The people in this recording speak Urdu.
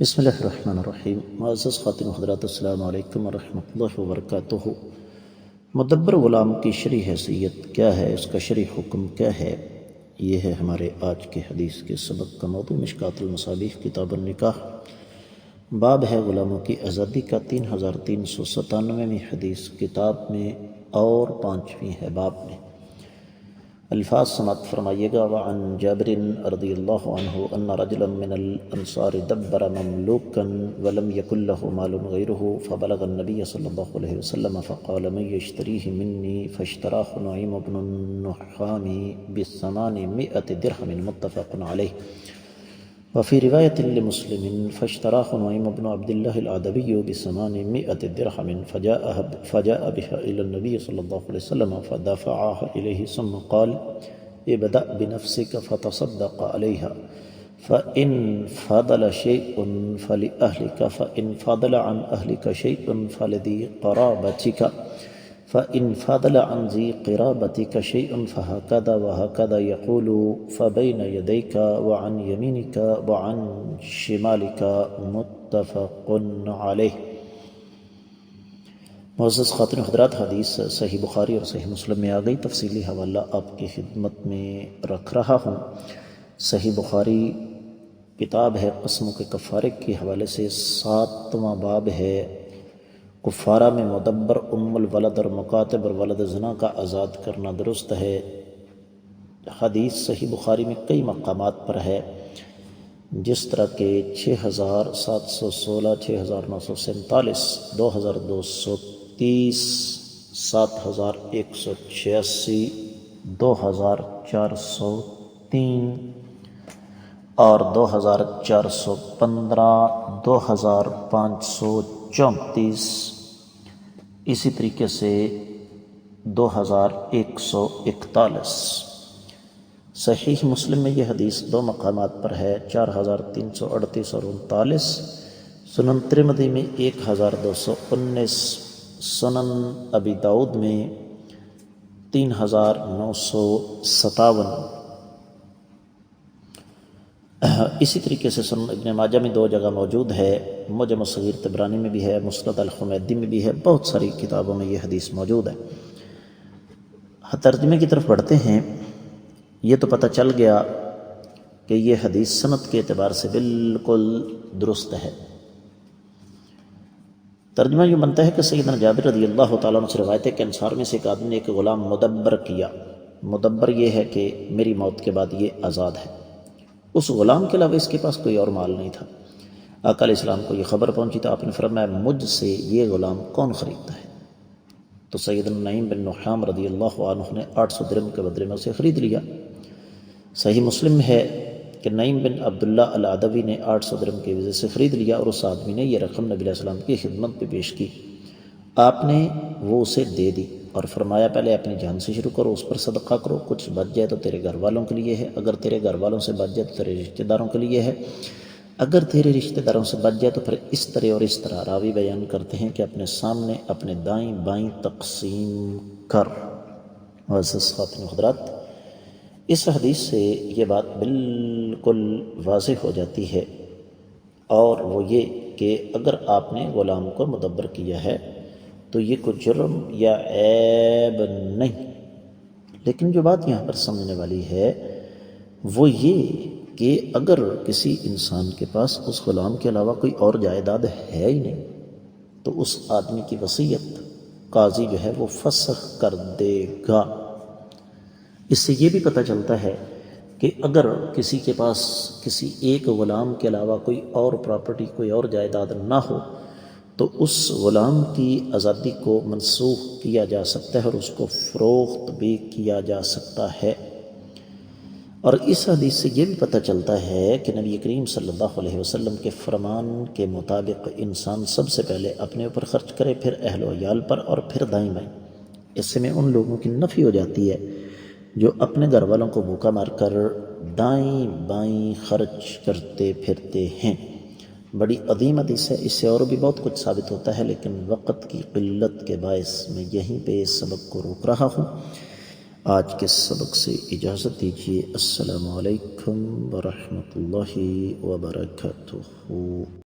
بسم اللہ الرحمن الرحیم۔ معزز خواتین و حضرات، السلام علیکم ورحمۃ اللہ وبرکاتہ۔ مدبر غلام کی شرعی حیثیت کیا ہے، اس کا شرعی حکم کیا ہے، یہ ہے ہمارے آج کے حدیث کے سبق کا موضوع۔ مشکوٰۃ المصابیح کتاب النکاح، باب ہے غلاموں کی آزادی کا، 3397ویں حدیث کتاب میں اور 5ویں ہے باب میں۔ الفاظ سماعت فرمائیے گا۔ وعن جابر رضی اللہ عنہ ان رجلا من الانصار دبر مملوکا ولم يكن له مال غيره فبلغ النبي صلی اللہ علیہ وسلم فقال من يشتريه مني فاشتراه نعيم بن النحام ب800 درهم متفق علیہ۔ وفي رواية لمسلم فاشتراه نعيم بن عبد الله العدوي ب800 درهم فجاء بها إلى النبي صلى الله عليه وسلم فدفعها إليه ثم قال ابدأ بنفسك فتصدق عليها فإن فضل شيء فلأهلك فإن فضل عن أهلك شيء فلذي قرابتك فإن فضل عن ذي قرابتك شيء فهكذا وهكذا يقول فبين يديك وعن يمينك وعن شمالك متفق عليه۔ معزز خواتین و حضرات، حدیث صحیح بخاری اور صحیح مسلم میں آ گئی۔ تفصیلی حوالہ آپ کی خدمت میں رکھ رہا ہوں۔ صحیح بخاری کتاب ہے قسموں کے کفارے کے حوالے سے 7واں باب ہے۔ کفارہ میں مدبر، ام الولد اور مکاتب اور ولد زنا کا آزاد کرنا درست ہے۔ حدیث صحیح بخاری میں کئی مقامات پر ہے، جس طرح کہ 6716، 6947، 2230، 7186، 2403 اور 2415، 2534، اسی طریقے سے 2141۔ صحیح مسلم میں یہ حدیث 2 مقامات پر ہے، 4338 اور 39۔ سنن ترمذی میں 1219، سنن ابی داؤد میں 3957۔ اسی طریقے سے سنن ابن ماجہ میں 2 جگہ موجود ہے، معجم الصغیر طبرانی میں بھی ہے، مسند الحمیدی میں بھی ہے، بہت ساری کتابوں میں یہ حدیث موجود ہے۔ ترجمے کی طرف بڑھتے ہیں۔ یہ تو پتہ چل گیا کہ یہ حدیث سند کے اعتبار سے بالکل درست ہے۔ ترجمہ یہ بنتا ہے کہ سیدنا جابر رضی اللہ تعالیٰ عنہ سے روایت ہے کہ انصار میں سے ایک آدمی نے ایک غلام مدبر کیا۔ مدبر یہ ہے کہ میری موت کے بعد یہ آزاد ہے۔ اس غلام کے علاوہ اس کے پاس کوئی اور مال نہیں تھا۔ آقا علیہ السلام کو یہ خبر پہنچی تو آپ نے فرمایا مجھ سے یہ غلام کون خریدتا ہے؟ تو سیدنا نعیم بن نحام رضی اللہ عنہ نے 800 درہم کے بدلے میں اسے خرید لیا۔ صحیح مسلم ہے کہ نعیم بن عبداللہ العدوی نے 800 درہم کے وجہ سے خرید لیا، اور اس آدمی نے یہ رقم نبی علیہ السلام کی خدمت پہ پیش کی۔ آپ نے وہ اسے دے دی اور فرمایا پہلے اپنی جان سے شروع کرو، اس پر صدقہ کرو، کچھ بچ جائے تو تیرے گھر والوں کے لیے ہے، اگر تیرے گھر والوں سے بچ جائے تو تیرے رشتہ داروں کے لیے ہے، اگر تیرے رشتہ داروں سے بچ جائے تو پھر اس طرح اور اس طرح۔ راوی بیان کرتے ہیں کہ اپنے سامنے اپنے دائیں بائیں تقسیم کر۔ معزز خواتین و حضرات، اس حدیث سے یہ بات بالکل واضح ہو جاتی ہے، اور وہ یہ کہ اگر آپ نے غلام کو مدبر کیا ہے تو یہ کوئی جرم یا عیب نہیں۔ لیکن جو بات یہاں پر سمجھنے والی ہے وہ یہ کہ اگر کسی انسان کے پاس اس غلام کے علاوہ کوئی اور جائیداد ہے ہی نہیں تو اس آدمی کی وصیت قاضی جو ہے وہ فسخ کر دے گا۔ اس سے یہ بھی پتہ چلتا ہے کہ اگر کسی کے پاس کسی ایک غلام کے علاوہ کوئی اور پراپرٹی، کوئی اور جائیداد نہ ہو تو اس غلام کی آزادی کو منسوخ کیا جا سکتا ہے اور اس کو فروخت بھی کیا جا سکتا ہے۔ اور اس حدیث سے یہ بھی پتہ چلتا ہے کہ نبی کریم صلی اللہ علیہ وسلم کے فرمان کے مطابق انسان سب سے پہلے اپنے اوپر خرچ کرے، پھر اہل و عیال پر، اور پھر دائیں بائیں۔ اس سے میں ان لوگوں کی نفی ہو جاتی ہے جو اپنے گھر والوں کو بھوکا مار کر دائیں بائیں خرچ کرتے پھرتے ہیں۔ بڑی عظیم حدیث ہے، اس سے اور بھی بہت کچھ ثابت ہوتا ہے، لیکن وقت کی قلت کے باعث میں یہیں پہ اس سبق کو روک رہا ہوں۔ آج کے سبق سے اجازت دیجیے۔ السلام علیکم ورحمۃ اللہ وبرکاتہ۔